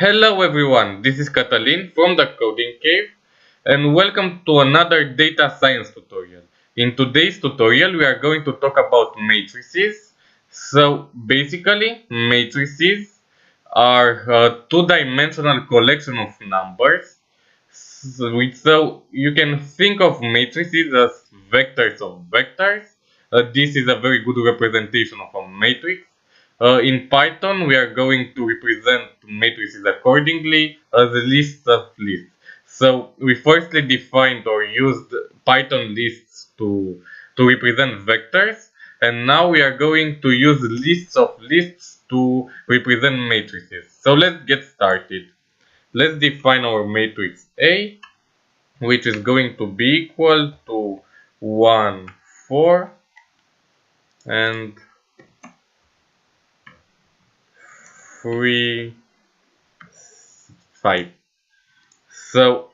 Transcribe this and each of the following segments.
Hello everyone, this is Catalin from the Coding Cave and welcome to another data science tutorial. In today's tutorial we are going to talk about matrices. So basically matrices are a two-dimensional collection of numbers. So you can think of matrices as vectors of vectors. This is a very good representation of a matrix. In Python, we are going to represent matrices accordingly as a list of lists. So we firstly defined or used Python lists to represent vectors, and now we are going to use lists of lists to represent matrices. So let's get started. Let's define our matrix A, which is going to be equal to 1, 4, and 3, 5. So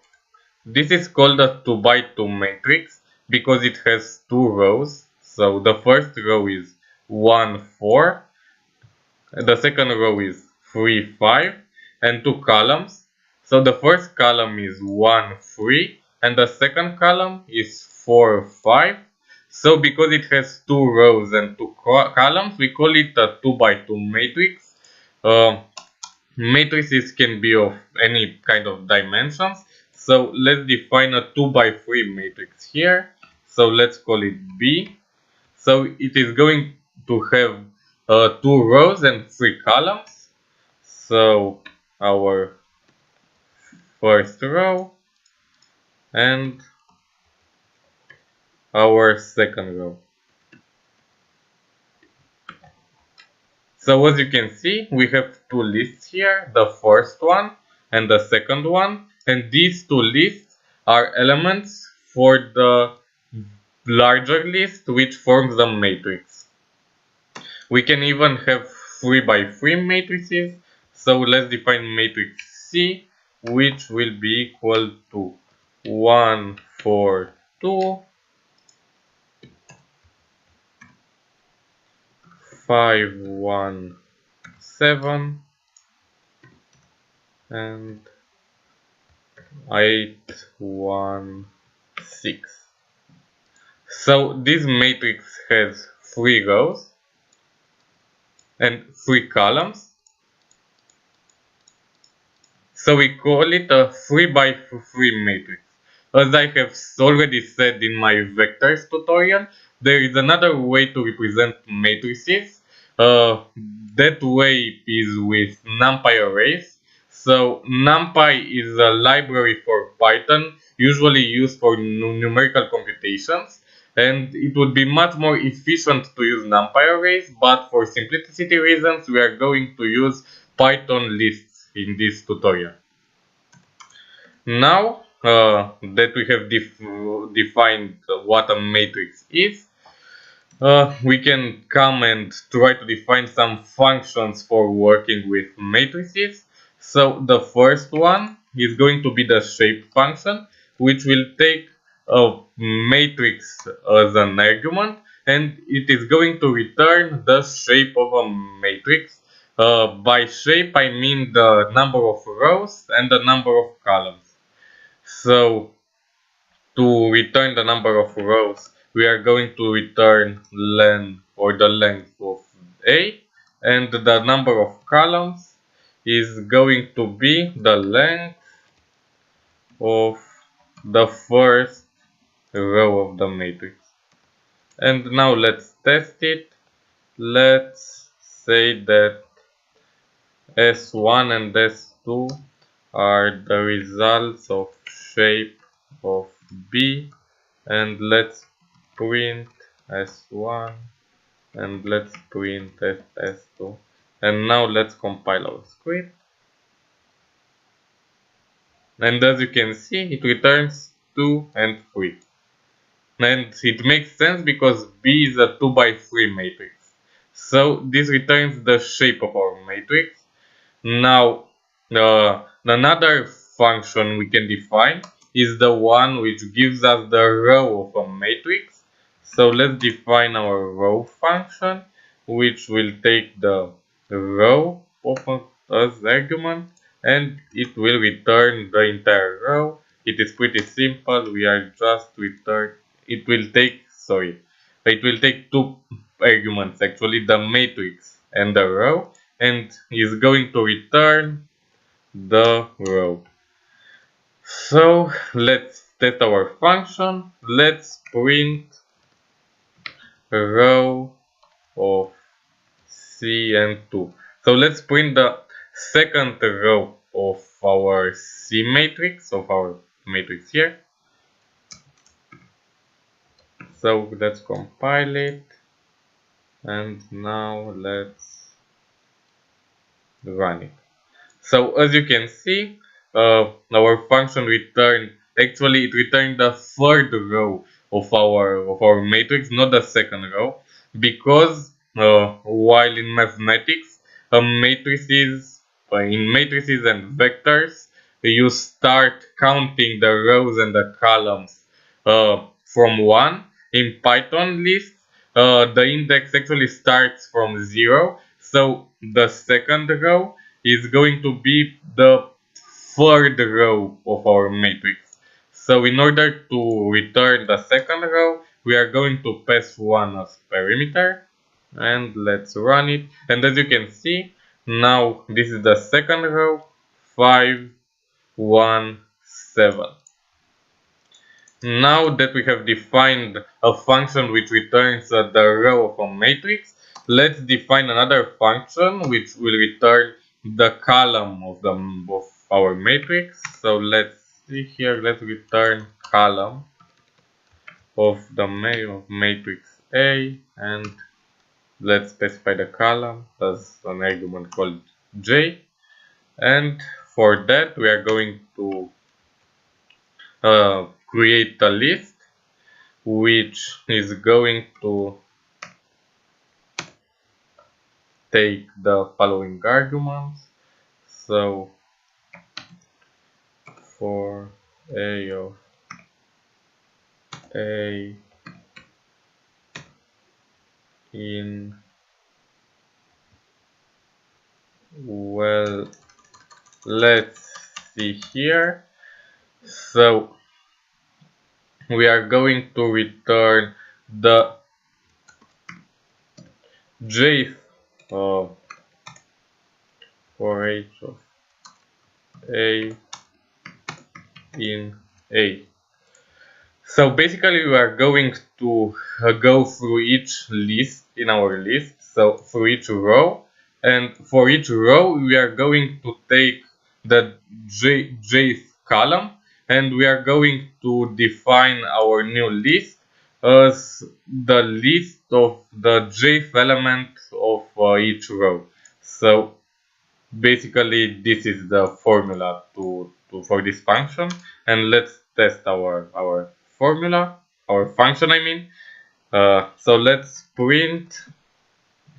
this is called a 2 by 2 matrix because it has two rows. So the first row is 1, 4, the second row is 3, 5, and two columns. So the first column is 1, 3, and the second column is 4, 5. So because it has two rows and two columns, we call it a 2 by 2 matrix. Matrices can be of any kind of dimensions. So let's define a 2 by 3 matrix here. So let's call it B. So it is going to have two rows and three columns. So our first row and our second row. So as you can see, we have two lists here, the first one and the second one, and these two lists are elements for the larger list which forms the matrix. We can even have 3 by 3 matrices, so let's define matrix C, which will be equal to 1, 4, 2, 5, 1, 7, and 8, 1, 6. So this matrix has 3 rows and 3 columns. So we call it a 3 by 3 matrix. As I have already said in my vectors tutorial, there is another way to represent matrices. That way is with NumPy arrays. So NumPy is a library for Python, usually used for numerical computations, and it would be much more efficient to use NumPy arrays, but for simplicity reasons we are going to use Python lists in this tutorial. Now that we have defined what a matrix is, we can come and try to define some functions for working with matrices. So the first one is going to be the shape function, which will take a matrix as an argument, and it is going to return the shape of a matrix. By shape I mean the number of rows and the number of columns. So to return the number of rows, we are going to return len or the length of A, and the number of columns is going to be the length of the first row of the matrix. And now let's test it. Let's say that S1 and S2 are the results of shape of B, and let's print S1 and let's print S2, and now let's compile our script, and as you can see it returns 2 and 3, and it makes sense because B is a 2 by 3 matrix, so this returns the shape of our matrix. Now another function we can define is the one which gives us the row of a matrix. So let's define our row function, which will take the row of as argument, and it will return the entire row. It is pretty simple. We are just return. It will take two arguments actually, the matrix and the row, and is going to return the row. So let's test our function. Let's print row of C and 2. So let's print the second row of our C matrix, of our matrix here. So let's compile it, and now let's run it. So as you can see, our function returned, actually it returned the third row of our matrix, not the second row, because while in mathematics, in matrices and vectors, you start counting the rows and the columns from 1. In Python list, the index actually starts from 0, so the second row is going to be the third row of our matrix. So in order to return the second row, we are going to pass 1 as parameter, and let's run it. And as you can see, now this is the second row, 5, 1, 7. Now that we have defined a function which returns the row of a matrix, let's define another function which will return the column of our matrix. So let's see here, let's return column of the matrix A, and let's specify the column as an argument called J. And for that we are going to create a list which is going to take the following arguments. So for A of A in, well, let's see here. So we are going to return the J for H of A in A. So basically we are going to go through each list in our list, so through each row, and for each row we are going to take the jth column, and we are going to define our new list as the list of the jth element of each row. So basically this is the formula for this function, and let's test our formula, our function I mean. So let's print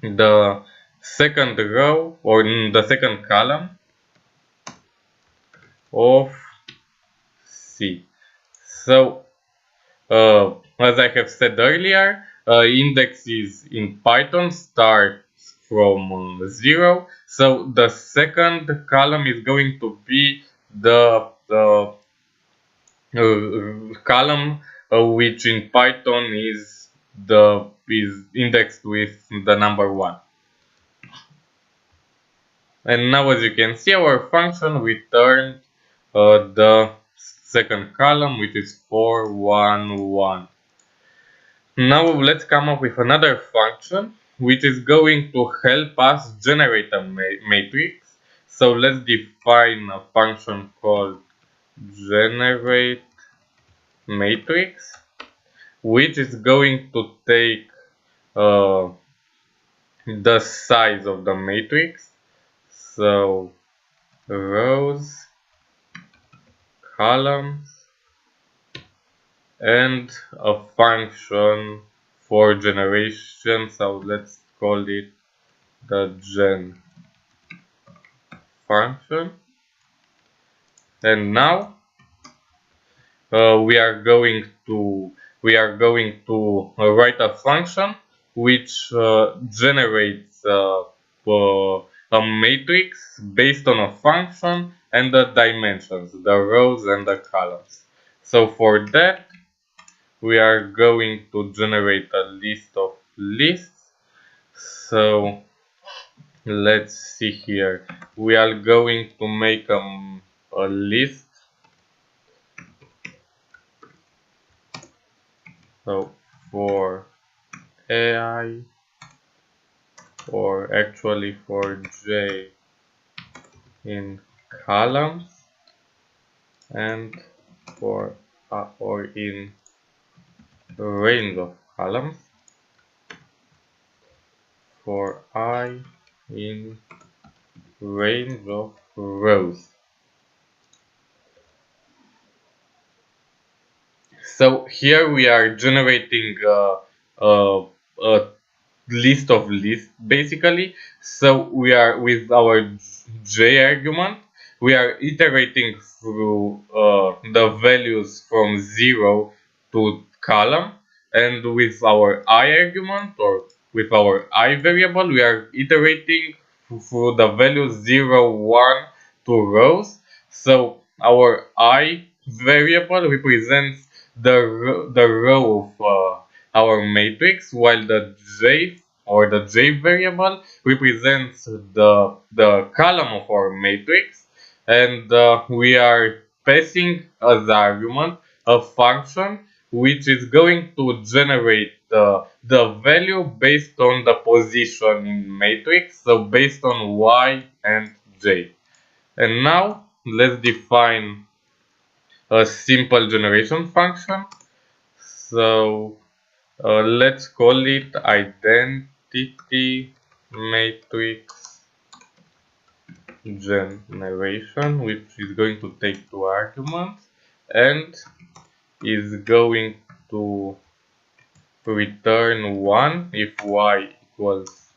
the second row, or the second column of C. So as I have said earlier, indexes in Python starts from 0, so the second column is going to be the column which in Python is indexed with the number 1. And now as you can see, our function returned the second column, which is 4, 1, 1. Now let's come up with another function which is going to help us generate a matrix. So let's define a function called generate matrix, which is going to take the size of the matrix, so rows, columns, and a function for generation, so let's call it the gen function. And now we are going to write a function which generates a matrix based on a function and the dimensions, the rows and the columns. So for that, we are going to generate a list of lists. So let's see here. We are going to make a list. So for AI, or actually for J in columns, and for or in range of columns, for I in range of rows. So here we are generating a list of lists basically. So we are with our J argument, we are iterating through the values from 0 to column, and with our I argument, or with our I variable, we are iterating through the values 0, 1 to rows. So our I variable represents the row of our matrix, while the J, or the J variable, represents the column of our matrix, and we are passing as argument a function which is going to generate the value based on the position in matrix, so based on Y and J. And now let's define a simple generation function. So let's call it identity matrix generation, which is going to take two arguments and is going to return 1 if y equals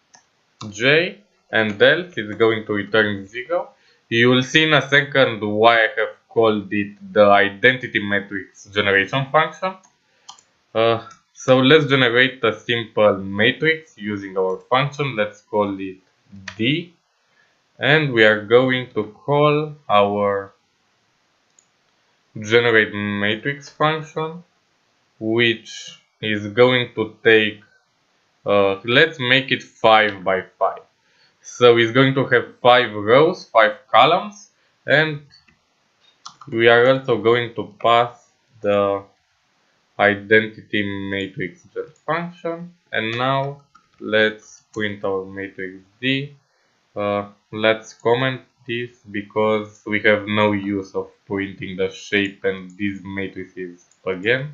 j, and else is going to return 0. You will see in a second why I have called it the identity matrix generation function. So let's generate a simple matrix using our function. Let's call it D, and we are going to call our generate matrix function, which is going to take, let's make it 5 by 5. So it's going to have 5 rows, 5 columns, and we are also going to pass the identity matrix gen function. And now let's print our matrix D. Let's comment this because we have no use of printing the shape and these matrices again.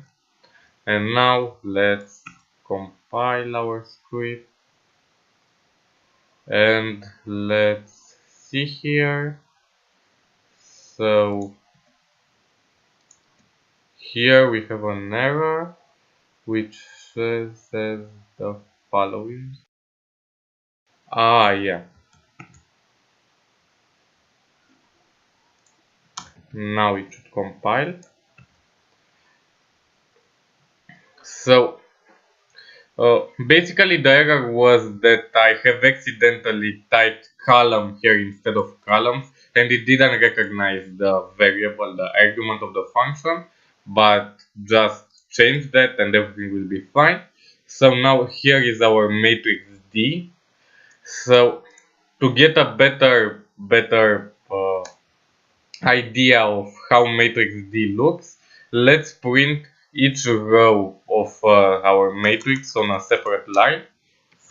And now let's compile our script, and let's see here. So here we have an error which says the following. Yeah. Now it should compile. So basically the error was that I have accidentally typed column here instead of columns, and it didn't recognize the variable, the argument of the function, but just change that and everything will be fine. So now here is our matrix D. So to get a better idea of how matrix D looks, let's print each row of our matrix on a separate line.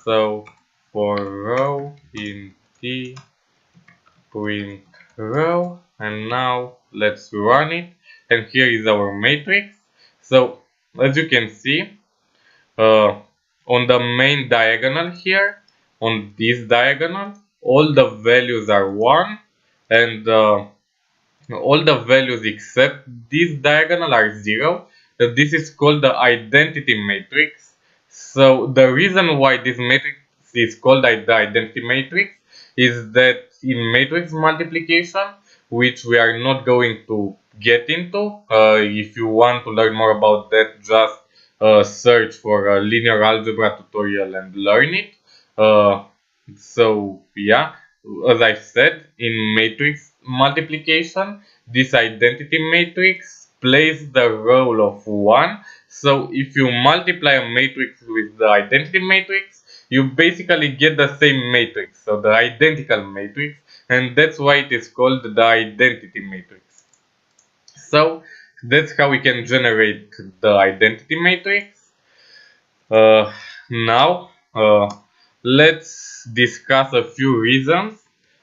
So for row in D, print row, and now let's run it, and here is our matrix. So as you can see, on the main diagonal here, on this diagonal, all the values are 1, and all the values except this diagonal are 0. This is called the identity matrix. So the reason why this matrix is called the identity matrix is that in matrix multiplication, which we are not going to get into, if you want to learn more about that, just search for a linear algebra tutorial and learn it. So yeah, as I said, in matrix multiplication, this identity matrix plays the role of 1. So if you multiply a matrix with the identity matrix, you basically get the same matrix, so the identical matrix, and that's why it is called the identity matrix. So that's how we can generate the identity matrix. Now, let's discuss a few reasons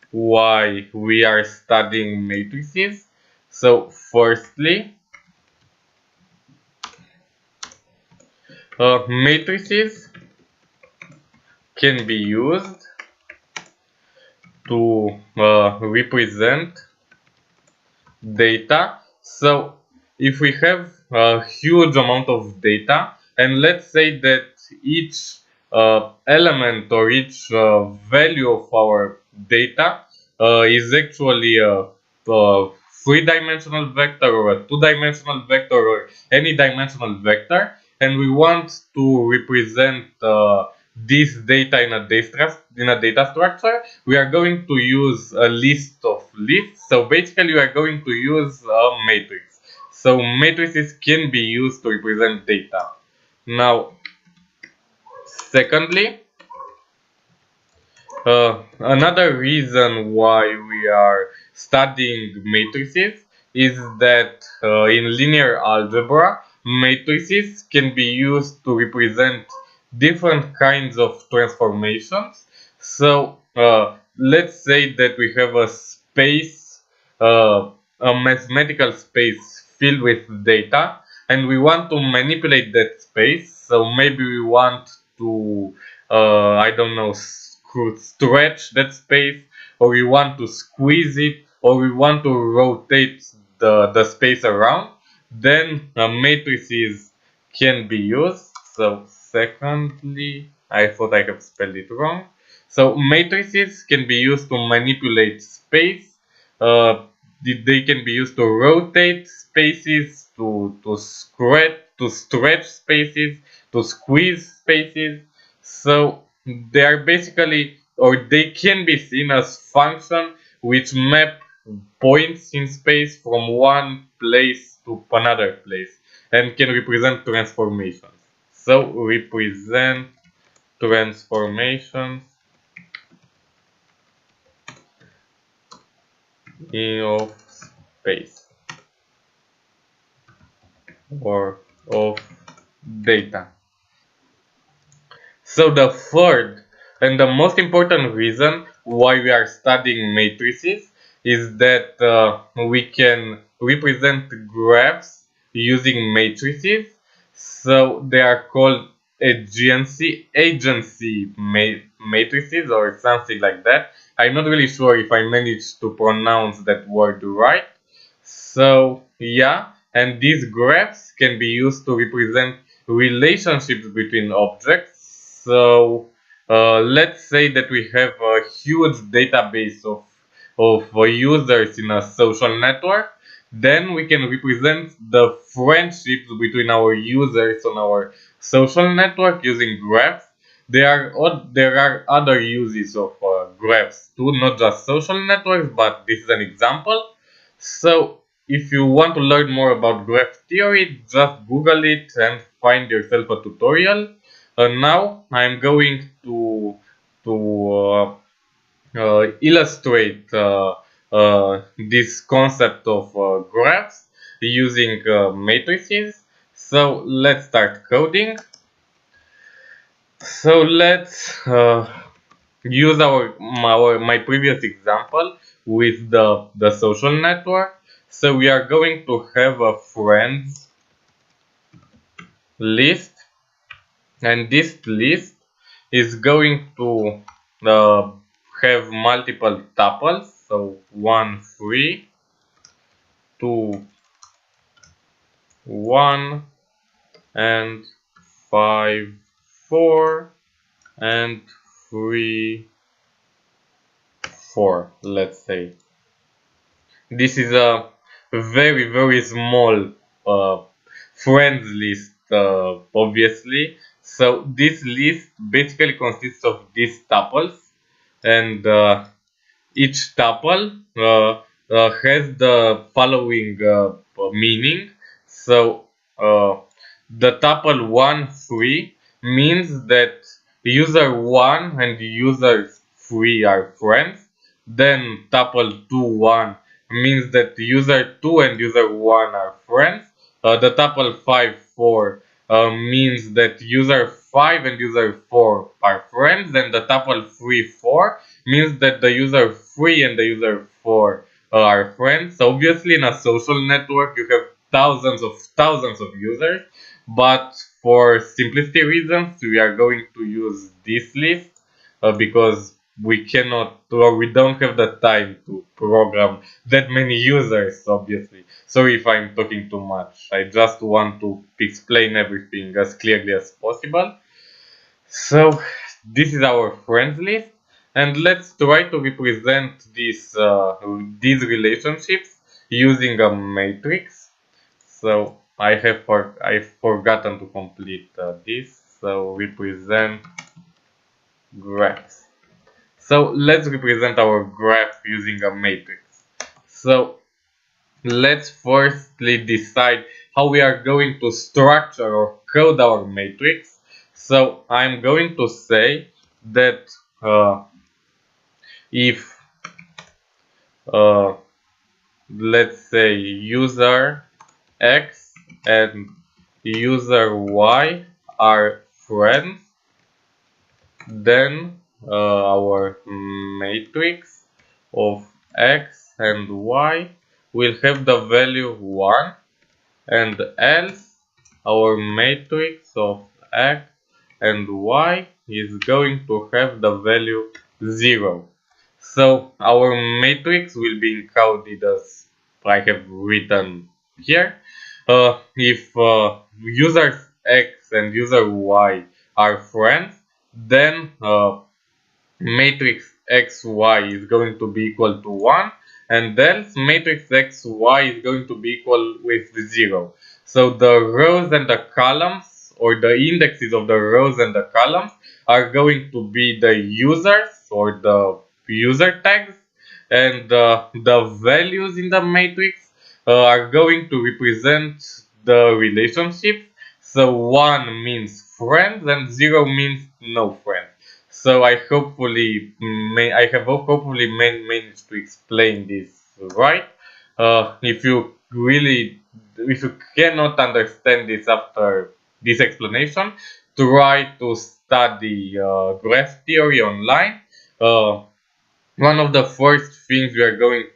why we are studying matrices. So, firstly, matrices can be used to represent data. So if we have a huge amount of data, and let's say that each element or each value of our data is actually a three-dimensional vector or a two-dimensional vector or any dimensional vector, and we want to represent this data in a data structure, we are going to use a list of lists. So basically we are going to use a matrix. So matrices can be used to represent data. Now, secondly, another reason why we are studying matrices is that in linear algebra, matrices can be used to represent different kinds of transformations. So let's say that we have a space, a mathematical space filled with data, and we want to manipulate that space. So maybe we want to, I don't know, stretch that space, or we want to squeeze it, or we want to rotate the space around, then matrices can be used. So secondly, I thought I have spelled it wrong. So matrices can be used to manipulate space. Uh, they can be used to rotate spaces, to stretch spaces, to squeeze spaces. So they are basically, or they can be seen as functions which map points in space from one place to another place and can represent transformations. So represent transformations of space or of data. So the third and the most important reason why we are studying matrices is that we can represent graphs using matrices. So they are called matrices or something like that. I'm not really sure if I managed to pronounce that word right. So yeah, and these graphs can be used to represent relationships between objects. So let's say that we have a huge database of users in a social network. Then we can represent the friendships between our users on our social network using graphs. There are other uses of graphs too, not just social networks, but this is an example. So if you want to learn more about graph theory, just Google it and find yourself a tutorial. Now I'm going to illustrate this concept of graphs using matrices. So let's start coding. So let's use my previous example with the social network. So we are going to have a friends list, and this list is going to uh, have multiple tuples. So 1 3, 2 1, and 5 4, and 3 4, let's say. This is a very small uh, friends list, obviously. So this list basically consists of these tuples, and each tuple has the following meaning. So the tuple 1, 3 means that user 1 and user 3 are friends. Then tuple 2, 1 means that user 2 and user 1 are friends. The tuple 5, 4 means that user 5 and user 4 are friends. And the tuple 3, 4 means that the user 3 and the user 4 are friends. So obviously in a social network you have thousands of users, but for simplicity reasons we are going to use this list because we cannot, or we don't have the time to program that many users, obviously. Sorry if I'm talking too much. I just want to explain everything as clearly as possible. So this is our friends list, and let's try to represent these relationships using a matrix. So I've forgotten to complete this. So represent graphs. So let's represent our graph using a matrix. So let's firstly decide how we are going to structure or code our matrix. So I'm going to say that if uh, let's say user X and user Y are friends, then our matrix of X and Y will have the value 1, and else our matrix of X and Y is going to have the value 0. So our matrix will be encoded as I have written here. If users X and user Y are friends, then matrix xy is going to be equal to 1, and else matrix xy is going to be equal with 0. So the rows and the columns, or the indexes of the rows and the columns, are going to be the users or the user tags, and the values in the matrix are going to represent the relationships. So 1 means friends and 0 means no friends. So I have hopefully managed to explain this right. If you cannot understand this after this explanation, try to study graph theory online. Uh, One of the first things you are going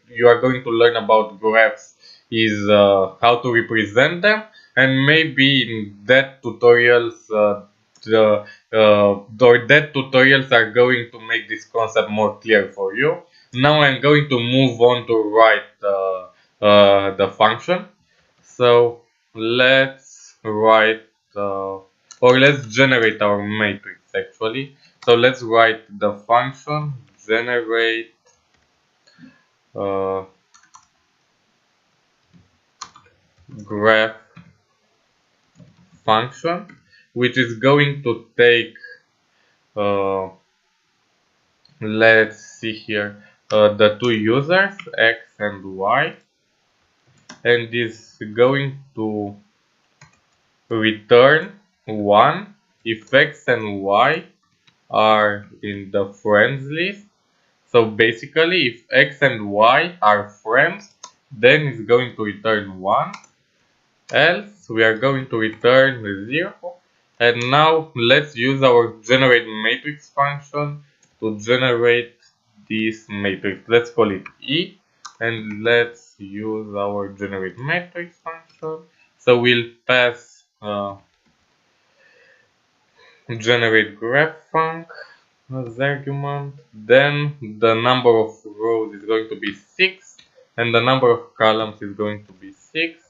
to learn about graphs is how to represent them, and maybe in that tutorials are going to make this concept more clear for you. Now I'm going to move on to write the function. So let's write or let's generate our matrix actually. So let's write the function generate uh, graph function, which is going to take uh, let's see here the two users X and Y, and is going to return 1 if X and Y are in the friends list. So basically, if X and Y are friends, then it's going to return 1, else we are going to return 0. And now let's use our generate matrix function to generate this matrix. Let's call it E, and let's use our generate matrix function. So we'll pass generate graph func as argument. Then the number of rows is going to be 6, and the number of columns is going to be 6.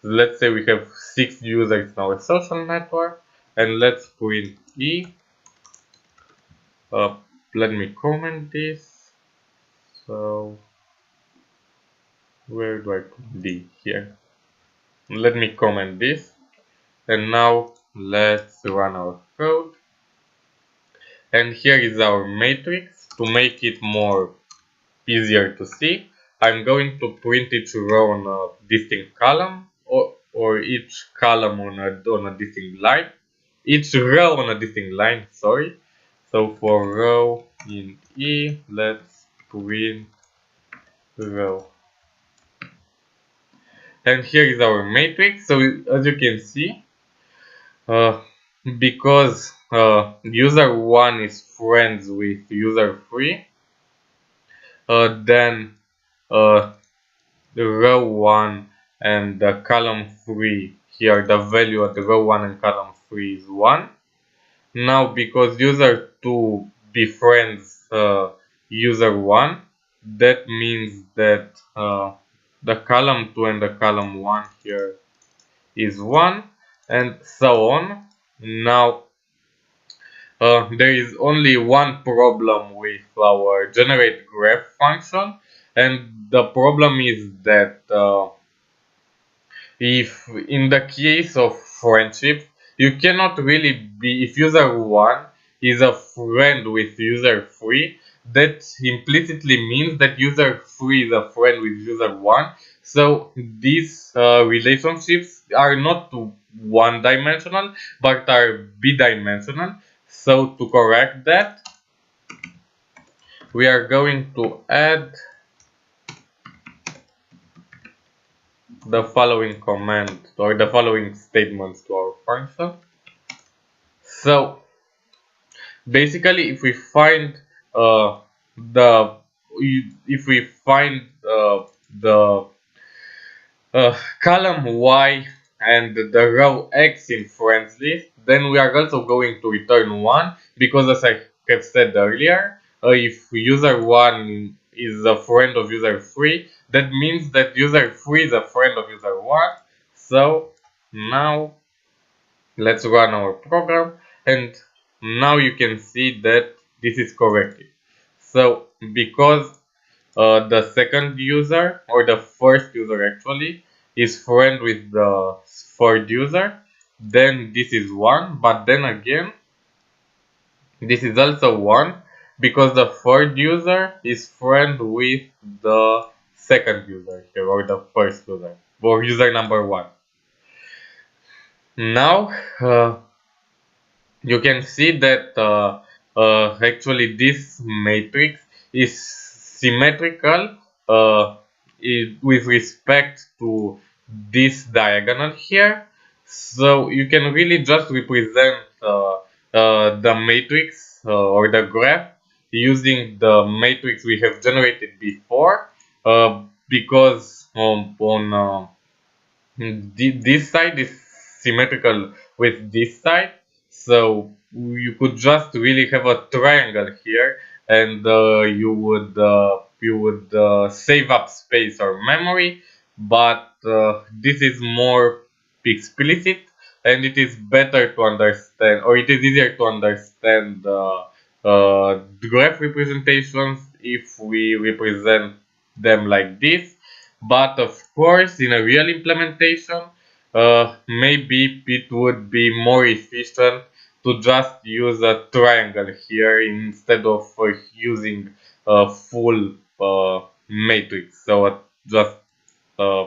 So let's say we have 6 users in our social network, and let's print E. Let me comment this. So where do I put D? Here. Let me comment this, and now let's run our code. And here is our matrix. To make it more easier to see, I'm going to print each row on a distinct column, or each column on a distinct line, each row on a distinct line, sorry. So for row in E, let's print row. And here is our matrix. So as you can see, uh, because user 1 is friends with user 3, then the row 1 and the column 3, here the value at the row 1 and column 3 is 1. Now because user 2 befriends user 1, that means that the column 2 and the column 1 here is 1, and so on. Now there is only one problem with our generate graph function, and the problem is that if in the case of friendship, you cannot really be, if user 1 is a friend with user 3, that implicitly means that user 3 is a friend with user 1. So these relationships are not one dimensional but are bidimensional. So to correct that, we are going to add the following command or the following statements to our function. So basically, if we find the if we find the column Y and the row X in friends list, then we are also going to return 1, because as I have said earlier, if user 1 is a friend of user 3, that means that user 3 is a friend of user 1. So now let's run our program, and now you can see that this is corrected. So because the second user, or the first user actually, is friend with the third user, then this is 1, but then again this is also 1 because the third user is friend with the second user here, or the first user, or user number 1. Now you can see that actually this matrix is symmetrical with respect to this diagonal here. So you can really just represent the matrix or the graph using the matrix we have generated before, because on this side is symmetrical with this side, so you could just really have a triangle here, and you would save up space or memory, but this is more explicit, and it is better to understand, or it is easier to understand graph representations if we represent them like this. But of course, in a real implementation, maybe it would be more efficient to just use a triangle here instead of using a full matrix. So just uh,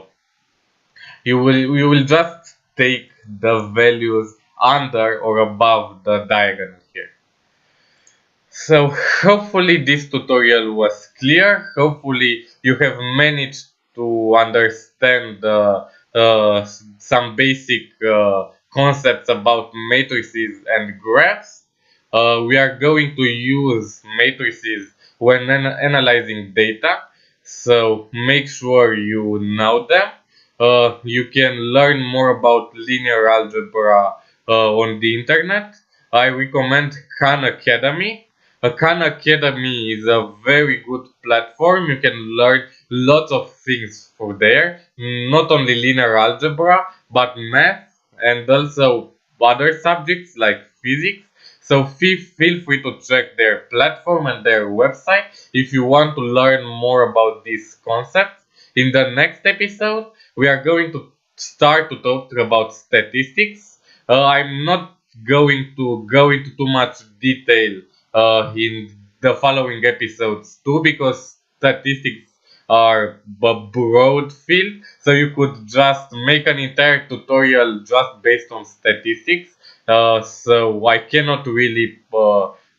you will just take the values under or above the diagonal here. So hopefully this tutorial was clear. Hopefully you have managed to understand some basic concepts about matrices and graphs. We are going to use matrices when analyzing data, so make sure you know them. You can learn more about linear algebra on the internet. I recommend Khan Academy. Khan Academy is a very good platform. You can learn lots of things for there, not only linear algebra, but math and also other subjects like physics. So feel free to check their platform and their website if you want to learn more about these concepts. In the next episode, we are going to start to talk about statistics. I'm not going to go into too much detail in the following episodes too, because statistics are a broad field, so you could just make an entire tutorial just based on statistics. So I cannot really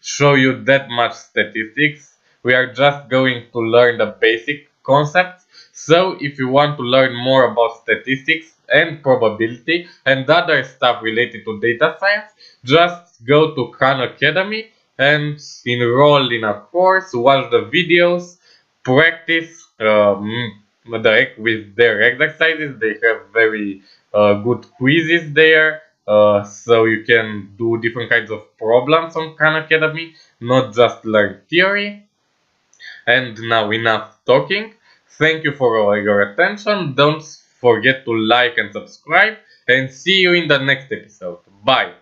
show you that much statistics. We are just going to learn the basic concepts. So if you want to learn more about statistics and probability and other stuff related to data science, just go to Khan Academy and enroll in a course, watch the videos, practice with their exercises. They have very good quizzes there, so you can do different kinds of problems on Khan Academy, not just learn theory. And now enough talking. Thank you for all your attention. Don't forget to like and subscribe, and see you in the next episode. Bye.